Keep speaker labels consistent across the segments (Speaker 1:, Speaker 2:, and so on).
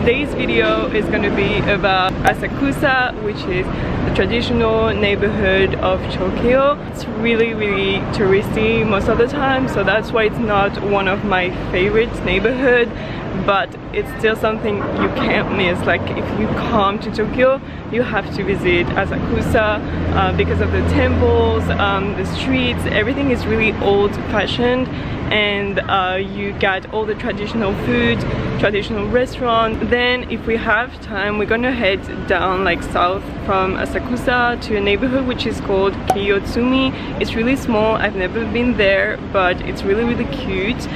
Speaker 1: today's video is going to be about ASAKUSA, which is the traditional neighborhood of Tokyo. It's really touristy most of the time, so that's why it's not one of my favorite neighborhoods, but it's still something you can't miss. Like, if you come to Tokyo, you have to visit ASAKUSA because of the temples, the streets. Everything is really old-fashioned, and you got all the traditional food, traditional restaurants. Then if we have time, we're gonna head down like south from ASAKUSA to a neighborhood which is called Kiyotsumi. It's really small, I've never been there, but it's really cute.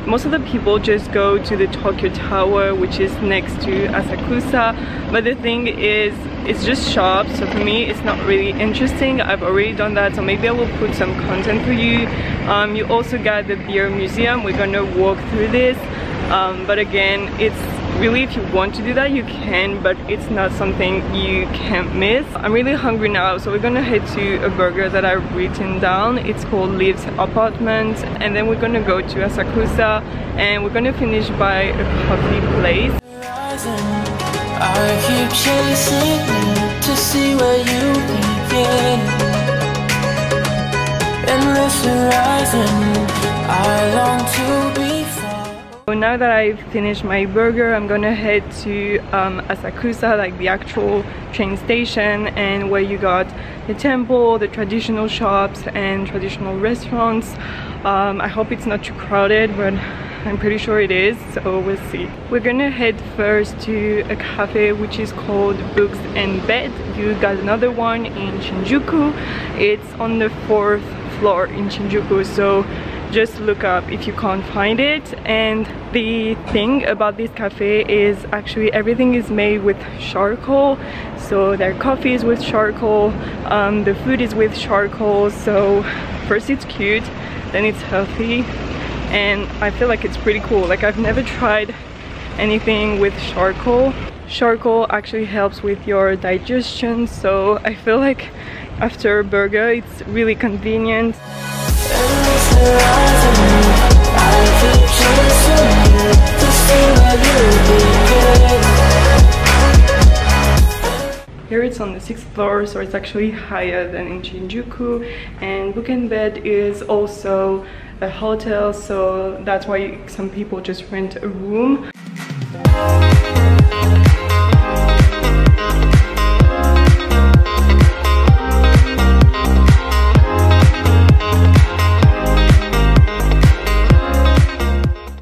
Speaker 1: Most of the people just go to the Tokyo Tower, which is next to ASAKUSA, but the thing is, it's just shops, so for me it's not really interesting. I've already done that, so maybe I will put some content for you. You also got the beer museum. We're gonna walk through this, but again, it's really, if you want to do that you can, but it's not something you can't miss. I'm really hungry now, so we're gonna head to a burger that I've written down. It's called Liv's Apartment, and then we're gonna go to ASAKUSA, and we're gonna finish by a coffee place.
Speaker 2: I keep chasing you to see where you begin. Endless horizon, I long to be far.
Speaker 1: So now that I've finished my burger, I'm gonna head to ASAKUSA, like the actual train station, and where you got the temple, the traditional shops and traditional restaurants. I hope it's not too crowded, but I'm pretty sure it is, so we'll see. We're gonna head first to a cafe which is called Books and Bed. You got another one in Shinjuku. It's on the 4th floor in Shinjuku, so just look up if you can't find it. And the thing about this cafe is actually everything is made with charcoal, so their coffee is with charcoal, the food is with charcoal. So first it's cute, then it's healthy, and I feel like it's pretty cool. Like, I've never tried anything with charcoal. Charcoal actually helps with your digestion, so I feel like after a burger it's really convenient. Here it's on the 6th floor, so it's actually higher than in Shinjuku. And Book and Bed is also a hotel, so that's why some people just rent a room.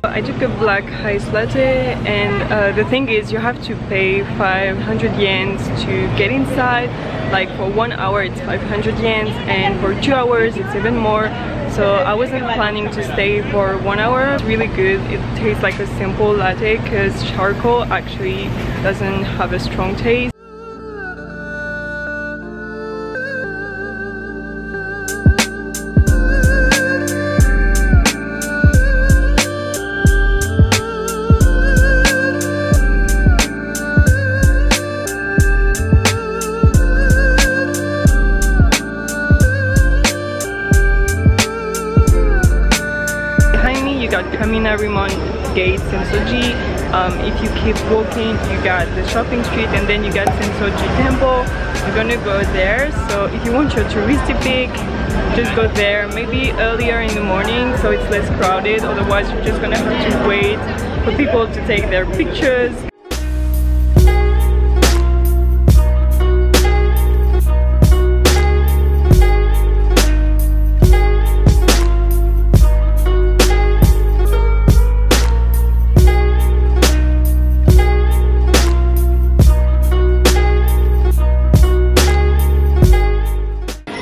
Speaker 1: I took a black ice latte, and the thing is, you have to pay 500 yens to get inside. Like, for 1 hour it's 500 yens, and for 2 hours it's even more. So I wasn't planning to stay for 1 hour. It's really good. It tastes like a simple latte because charcoal actually doesn't have a strong taste. Gate Senso-Ji. If you keep walking, you got the shopping street, and then you got Senso-Ji temple. You're gonna go there, so if you want your touristy pic, just go there, maybe earlier in the morning so it's less crowded. Otherwise you're just gonna have to wait for people to take their pictures.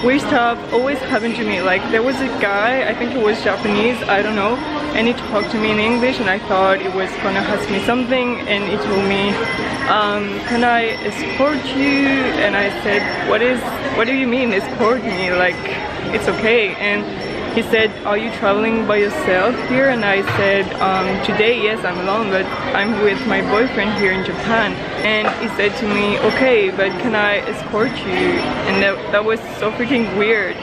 Speaker 1: Weird stuff always happened to me. Like, there was a guy, I think he was Japanese, I don't know, and he talked to me in English, and I thought it was gonna ask me something, and he told me, can I escort you? And I said, what do you mean escort me? Like, it's okay. And he said, are you traveling by yourself here? And I said, today, yes, I'm alone, but I'm with my boyfriend here in Japan. And he said to me, okay, but can I escort you? And that was so freaking weird.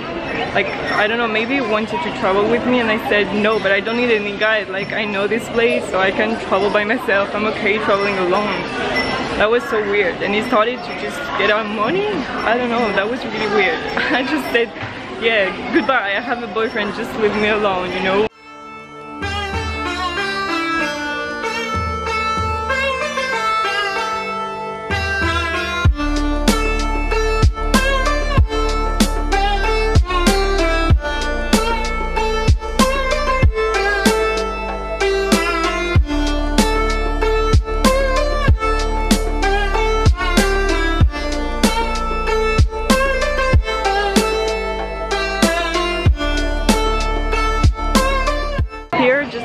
Speaker 1: like, I don't know, maybe wanted to travel with me, and I said no, but I don't need any guide. Like, I know this place, so I can travel by myself. I'm okay traveling alone. That was so weird. And he started to just get our money. I don't know, that was really weird. I just said, yeah, goodbye, I have a boyfriend, just leave me alone, you know.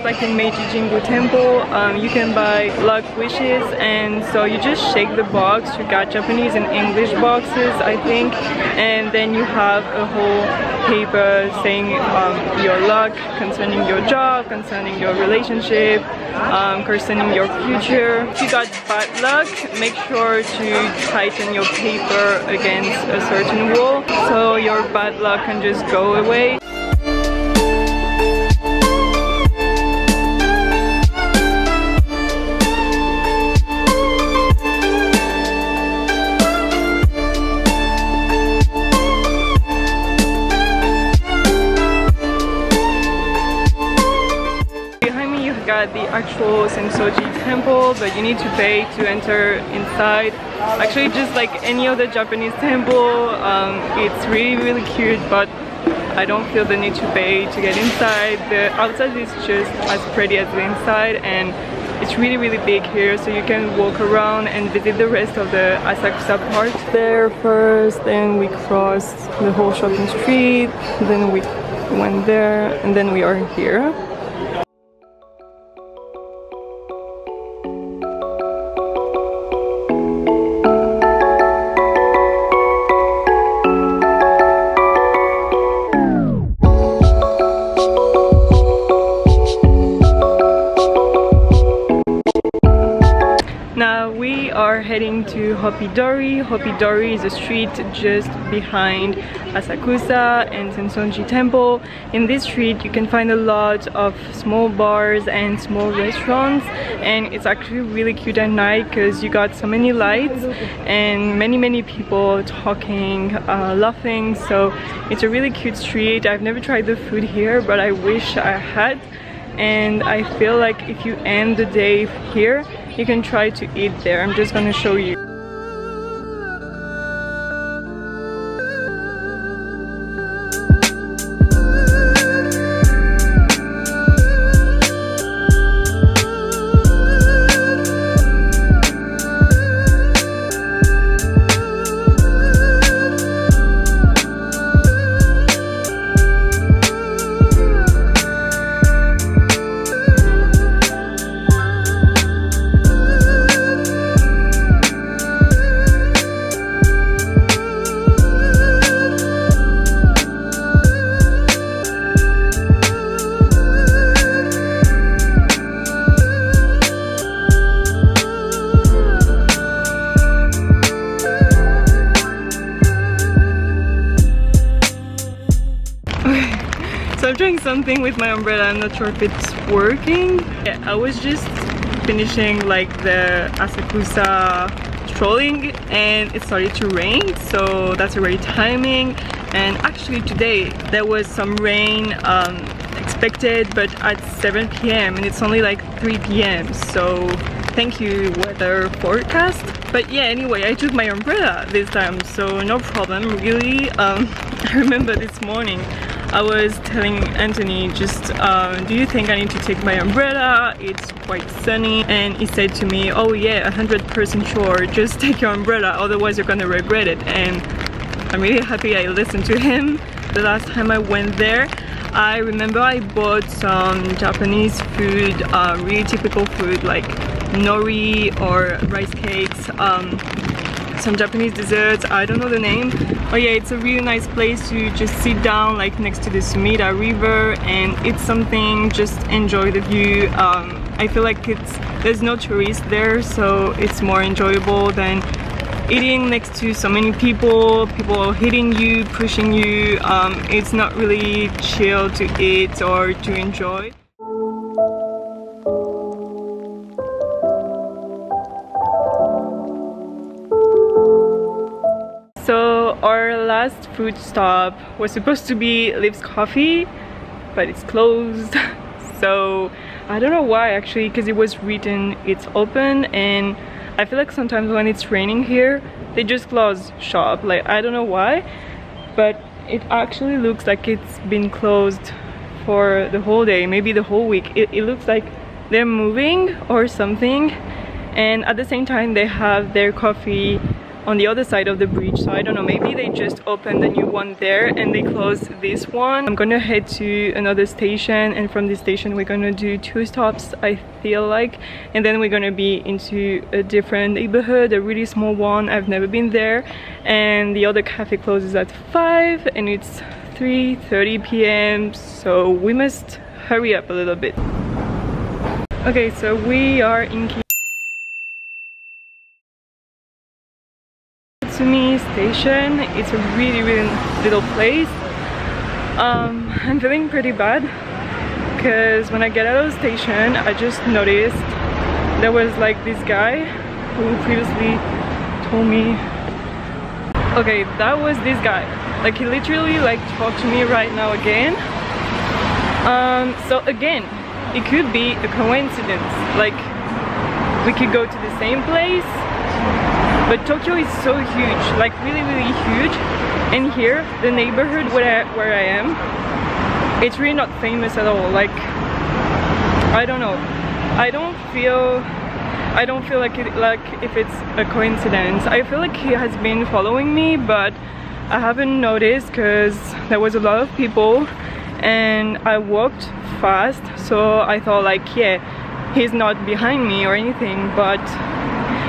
Speaker 1: Like in Meiji Jingu Temple, you can buy luck wishes, and so you just shake the box. You got Japanese and English boxes, I think, and then you have a whole paper saying your luck concerning your job, concerning your relationship, concerning your future. If you got bad luck, make sure to tighten your paper against a certain wall so your bad luck can just go away. The actual Senso-Ji temple, but you need to pay to enter inside. Actually, just like any other Japanese temple, it's really cute, but I don't feel the need to pay to get inside. The outside is just as pretty as the inside, and it's really big here, so you can walk around and visit the rest of the ASAKUSA part. There first, then we crossed the whole shopping street, then we went there, and then we are here. Now we are heading to Hoppy Dori. Hoppy Dori is a street just behind ASAKUSA and Senso-Ji temple. In this street you can find a lot of small bars and small restaurants, and it's actually really cute at night because you got so many lights and many people talking, laughing, so it's a really cute street. I've never tried the food here, but I wish I had, and I feel like if you end the day here, you can try to eat there. I'm just gonna show you. So I'm trying something with my umbrella. I'm not sure if it's working. Yeah, I was just finishing like the ASAKUSA strolling and it started to rain, so that's a great timing. And actually today there was some rain expected, but at 7 p.m. and it's only like 3 p.m. so thank you weather forecast. But yeah, anyway, I took my umbrella this time, so no problem really. I remember this morning I was telling Anthony, just do you think I need to take my umbrella? It's quite sunny. And he said to me, oh yeah, 100% sure, just take your umbrella, otherwise you're gonna regret it. And I'm really happy I listened to him. The last time I went there, I remember I bought some Japanese food, really typical food like nori or rice cakes, some Japanese desserts, I don't know the name. Oh yeah, it's a really nice place to just sit down like next to the Sumida river and eat something, just enjoy the view. I feel like there's no tourists there, so it's more enjoyable than eating next to so many people hitting you, pushing you. It's not really chill to eat or to enjoy. So our last food stop was supposed to be Liv's Coffee, but it's closed. So I don't know why actually, because it was written it's open, and I feel like sometimes when it's raining here they just close shop. Like, I don't know why, but it actually looks like it's been closed for the whole day, maybe the whole week. It looks like they're moving or something, and at the same time they have their coffee on the other side of the bridge. So I don't know, maybe they just opened a new one there and they closed this one. I'm gonna head to another station, and from this station we're gonna do 2 stops, I feel like, and then we're gonna be into a different neighborhood, a really small one. I've never been there, and the other cafe closes at 5 and it's 3:30 p.m. so we must hurry up a little bit. Okay, so we are in Sumi station. It's a really little place. I'm feeling pretty bad because when I get out of the station I just noticed there was like this guy who previously told me, okay, that was this guy, like he literally like talked to me right now again. So again, it could be a coincidence, like we could go to the same place. But Tokyo is so huge, like really huge, and here, the neighborhood where I am, it's really not famous at all. Like, I don't know, I don't feel like if it's a coincidence. I feel like he has been following me, but I haven't noticed because there was a lot of people and I walked fast, so I thought like, yeah, he's not behind me or anything. But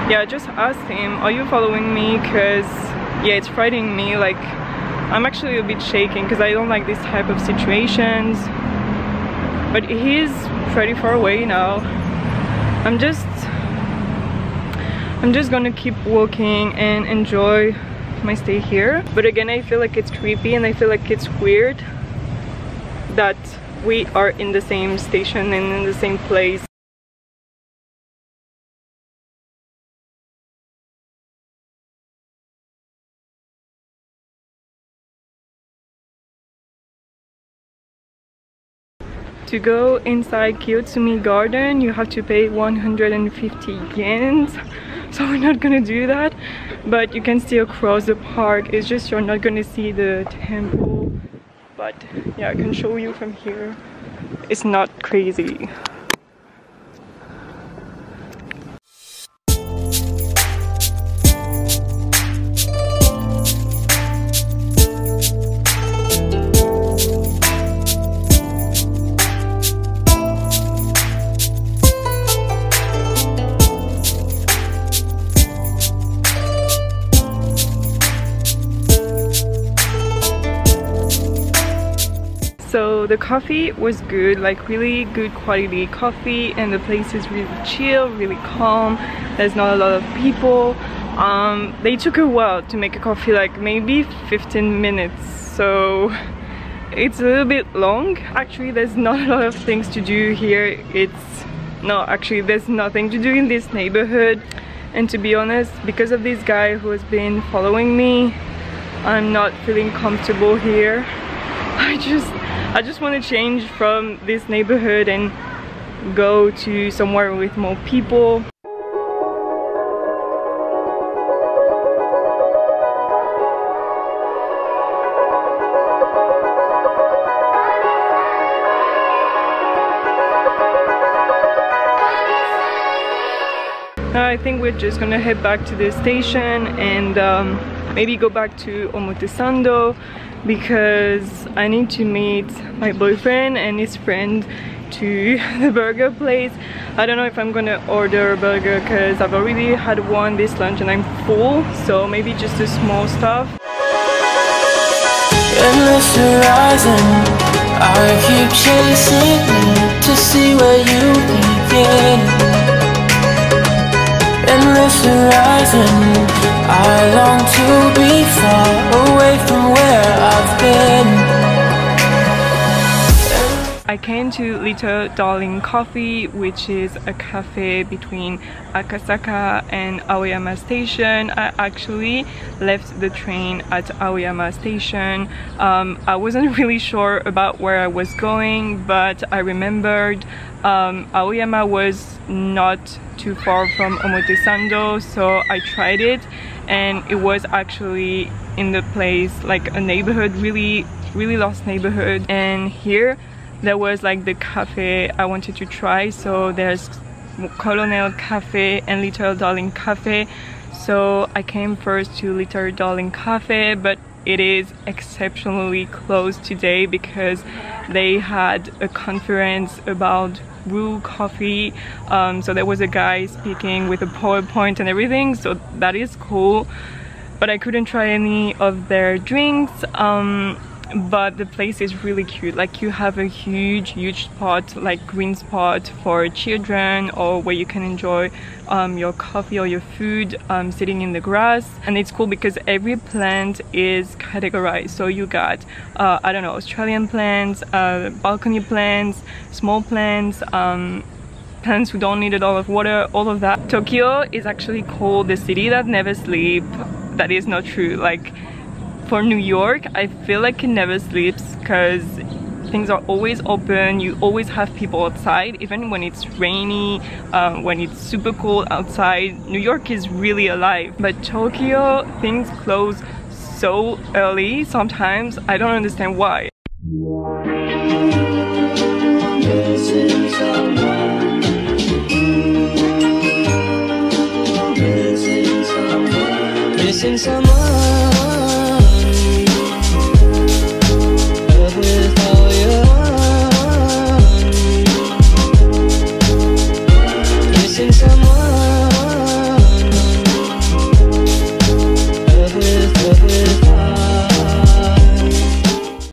Speaker 1: yeah, I just asked him, are you following me? Because yeah, it's frightening me. Like, I'm actually a bit shaking because I don't like this type of situations. But he's pretty far away now. I'm just gonna keep walking and enjoy my stay here. But again, I feel like it's creepy and I feel like it's weird that we are in the same station and in the same place. To go inside Kiyotsumi Garden, you have to pay 150 yens. So we're not gonna do that. But you can still cross the park. It's just you're not gonna see the temple. But yeah, I can show you from here. It's not crazy. So the coffee was good, like really good quality coffee, and the place is really chill, really calm. There's not a lot of people. They took a while to make a coffee, like maybe 15 minutes, so it's a little bit long. Actually, there's not a lot of things to do here. Actually there's nothing to do in this neighborhood, and to be honest, because of this guy who has been following me, I'm not feeling comfortable here. I just want to change from this neighborhood and go to somewhere with more people. Now I think we're just gonna head back to the station and maybe go back to Omotesando, because I need to meet my boyfriend and his friend to the burger place. I don't know if I'm gonna order a burger because I've already had one this lunch and I'm full, so maybe just a small stuff.
Speaker 2: Endless horizon, I keep chasing to see where you begin. And endless horizon. I long to be far away from where I've been.
Speaker 1: I came to Little Darling Coffee, which is a cafe between Akasaka and Aoyama Station. I actually left the train at Aoyama Station. I wasn't really sure about where I was going, but I remembered Aoyama was not too far from Omotesando, so I tried it, and it was actually in the place, like a neighborhood, really lost neighborhood. And here there was like the cafe I wanted to try. So there's Colonel Cafe and Little Darling Cafe. So I came first to Little Darling Cafe, but it is exceptionally closed today because they had a conference about brew coffee. So there was a guy speaking with a PowerPoint and everything, so that is cool. But I couldn't try any of their drinks. But the place is really cute. Like, you have a huge spot, like green spot for children, or where you can enjoy your coffee or your food sitting in the grass. And it's cool because every plant is categorized. So you got I don't know, Australian plants, balcony plants, small plants, plants who don't need a lot of water, all of that. Tokyo is actually called the city that never sleeps. That is not true. Like, for New York, I feel like it never sleeps because things are always open. You always have people outside, even when it's rainy, when it's super cold outside. New York is really alive. But Tokyo, things close so early sometimes. I don't understand why.
Speaker 2: Missing someone.